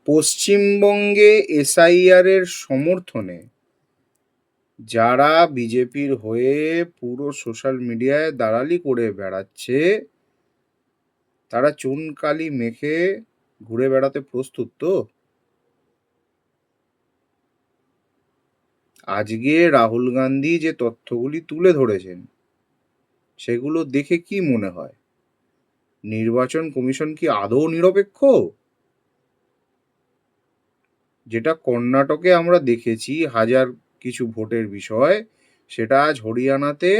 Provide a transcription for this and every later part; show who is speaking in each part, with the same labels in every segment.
Speaker 1: পশ্চিমবঙ্গে এসআইআর এর সমর্থনে যারা বিজেপির হয়ে পুরো সোশ্যাল মিডিয়ায় দালালি করে বেড়াচ্ছে, তারা চুন কালি মেখে ঘুরে বেড়াতে প্রস্তুত তো? আজকে রাহুল গান্ধী যে তথ্যগুলি তুলে ধরেছেন, সেগুলো দেখে কি মনে হয়? নির্বাচন কমিশন কি আদৌ নিরপেক্ষ? যেটা কর্ণাটকে আমরা দেখেছি হাজার কিছু ভোটের বিষয়, সেটা আজ হরিয়ানাতে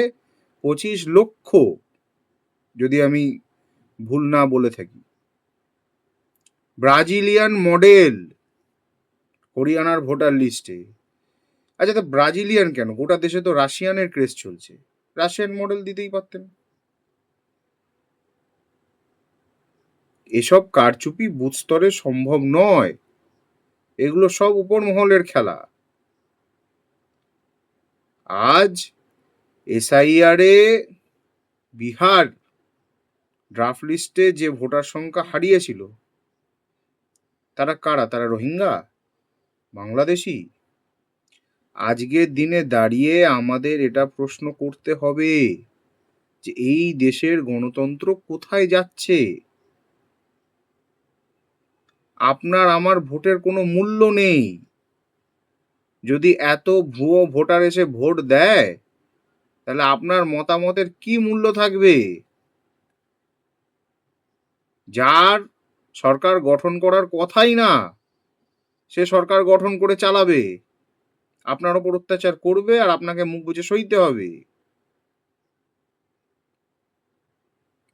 Speaker 1: 25 লক্ষ, যদি আমি ভুল না বলে থাকি। ব্রাজিলিয়ান মডেল হরিয়ানার ভোটার লিস্টে। আচ্ছা, তো ব্রাজিলিয়ান কেন? গোটা দেশে তো রাশিয়ানের ক্রেজ চলছে, রাশিয়ান মডেল দিতেই পারতেন। এসব কারচুপি বুথ স্তরে সম্ভব নয়, এগুলো সব উপর মহলের খেলা। আজ এসআইআর এ বিহার ড্রাফট লিস্টে যে ভোটার সংখ্যা হারিয়েছিল, তারা কারা? তারা রোহিঙ্গা, বাংলাদেশি? আজকের দিনে দাঁড়িয়ে আমাদের এটা প্রশ্ন করতে হবে যে এই দেশের গণতন্ত্র কোথায় যাচ্ছে? আপনার আমার ভোটের কোনো মূল্য নেই। যদি এত ভুয়ো ভোটার এসে ভোট দেয়, তাহলে আপনার মতামতের কি মূল্য থাকবে? যার সরকার গঠন করার কথাই না, সে সরকার গঠন করে চালাবে, আপনার ওপর অত্যাচার করবে, আর আপনাকে মুখ বুজে সইতে হবে।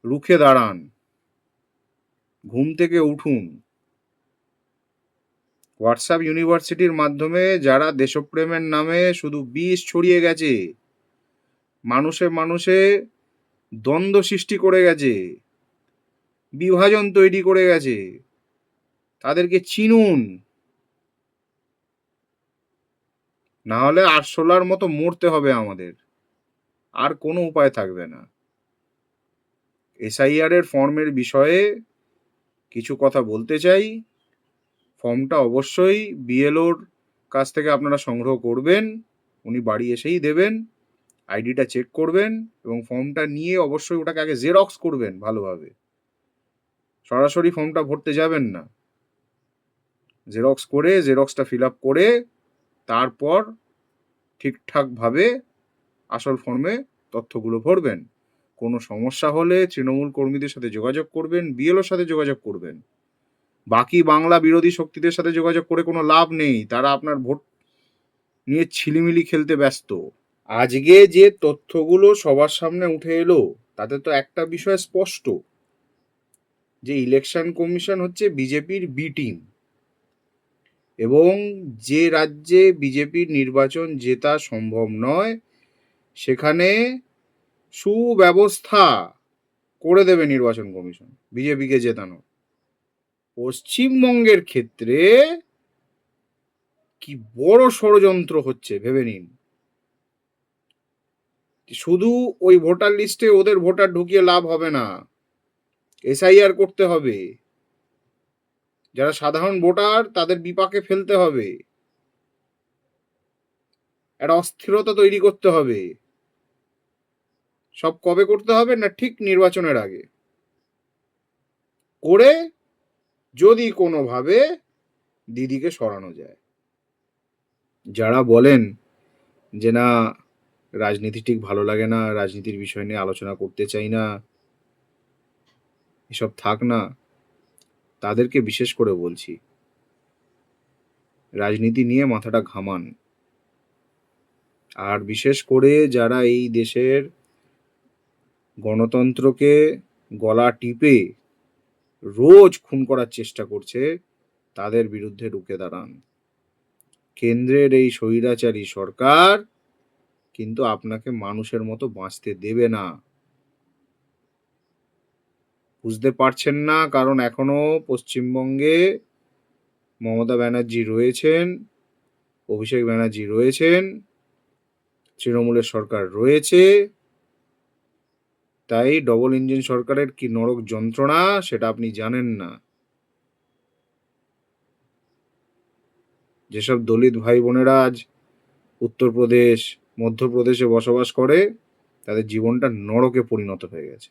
Speaker 1: রুখে দাঁড়ান, ঘুম থেকে উঠুন। হোয়াটসঅ্যাপ ইউনিভার্সিটির মাধ্যমে যারা দেশপ্রেমের নামে শুধু বিষ ছড়িয়ে গেছে, মানুষে মানুষে দ্বন্দ্ব সৃষ্টি করে গেছে, বিভাজন তৈরি করে গেছে, তাদেরকে চিনুন, না হলে আরশোলার মতো মরতে হবে আমাদের, আর কোনো উপায় থাকবে না। এসআইআর এর ফর্মের বিষয়ে কিছু কথা বলতে চাই। ফর্মটা অবশ্যই বিএলওর কাছ থেকে আপনারা সংগ্রহ করবেন, উনি বাড়ি এসেই দেবেন। আইডিটা চেক করবেন এবং ফর্মটা নিয়ে অবশ্যই ওটাকে আগে জেরক্স করবেন ভালোভাবে। সরাসরি ফর্মটা ভরতে যাবেন না, জেরক্স করে জেরক্সটা ফিল আপ করে তারপর ঠিকঠাকভাবে আসল ফর্মে তথ্যগুলো ভরবেন। কোনো সমস্যা হলে তৃণমূল কর্মীদের সাথে যোগাযোগ করবেন, বিএলওর সাথে যোগাযোগ করবেন। বাকি বাংলা বিরোধী শক্তিদের সাথে যোগাযোগ করে কোনো লাভ নেই, তারা আপনার ভোট নিয়ে ছিলিমিলি খেলতে ব্যস্ত। আজকে যে তথ্যগুলো সবার সামনে উঠে এলো, তাতে তো একটা বিষয় স্পষ্ট, যে ইলেকশন কমিশন হচ্ছে বিজেপির বি টিম, এবং যে রাজ্যে বিজেপির নির্বাচন জেতা সম্ভব নয়, সেখানে সুব্যবস্থা করে দেবে নির্বাচন কমিশন বিজেপিকে জেতানো। পশ্চিমবঙ্গের ক্ষেত্রে কি বড় ষড়যন্ত্র হচ্ছে ভেবে নিন। শুধু ওই ভোটার লিস্টে ওদের ভোটার ঢুকিয়ে লাভ হবে না, এসআইআর করতে হবে, যারা সাধারণ ভোটার তাদের বিপাকে ফেলতে হবে, একটা অস্থিরতা তৈরি করতে হবে। সব কবে করতে হবে না? ঠিক নির্বাচনের আগে করে যদি কোনোভাবে দিদিকে সরানো যায়। যারা বলেন যে না, রাজনীতি ঠিক ভালো লাগে না, রাজনীতির বিষয় নিয়ে আলোচনা করতে চাই না, এসব থাক না, তাদেরকে বিশেষ করে বলছি, রাজনীতি নিয়ে মাথাটা ঘামান। আর বিশেষ করে যারা এই দেশের গণতন্ত্রকে গলা টিপে রোজ খুন করার চেষ্টা করছে, তাদের বিরুদ্ধে রুখে দাঁড়ান। কেন্দ্রের এই স্বৈরাচারী সরকার কিন্তু আপনাকে মানুষের মতো বাঁচতে দেবে না। বুঝতে পারছেন না কারণ এখনো পশ্চিমবঙ্গে মমতা ব্যানার্জি রয়েছেন, অভিষেক ব্যানার্জি রয়েছেন, তৃণমূলের সরকার রয়েছে। তাই ডবল ইঞ্জিন সরকারের কি নরক যন্ত্রণা সেটা আপনি জানেন না। যেসব দলিত ভাই বোনেরা আজ উত্তরপ্রদেশ, মধ্যপ্রদেশে বসবাস করে, তাদের জীবনটা নরকে পরিণত হয়ে গেছে।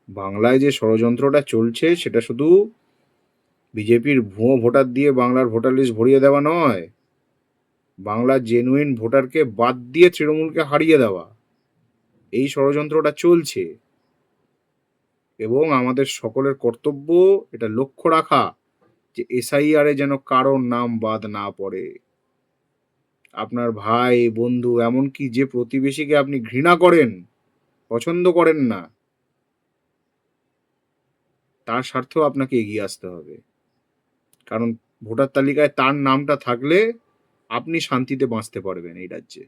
Speaker 1: বাংলায় যে ষড়যন্ত্রটা চলছে সেটা শুধু বিজেপির ভুয়ো ভোটার দিয়ে বাংলার ভোটার লিস্ট ভরিয়ে দেওয়া নয়, বাংলার জেনুইন ভোটারকে বাদ দিয়ে তৃণমূলকে হারিয়ে দেওয়া, এই ষড়যন্ত্রটা চলছে। এবং আমাদের সকলের কর্তব্য এটা লক্ষ্য রাখা যে এসআইআর এ যেন কারোর নাম বাদ না পড়ে। আপনার ভাই, বন্ধু, এমনকি যে প্রতিবেশীকে আপনি ঘৃণা করেন, পছন্দ করেন না, তার স্বার্থেও আপনাকে এগিয়ে আসতে হবে। কারণ ভোটার তালিকায় তার নামটা থাকলে আপনি শান্তিতে বাঁচতে পারবেন এই রাজ্যে।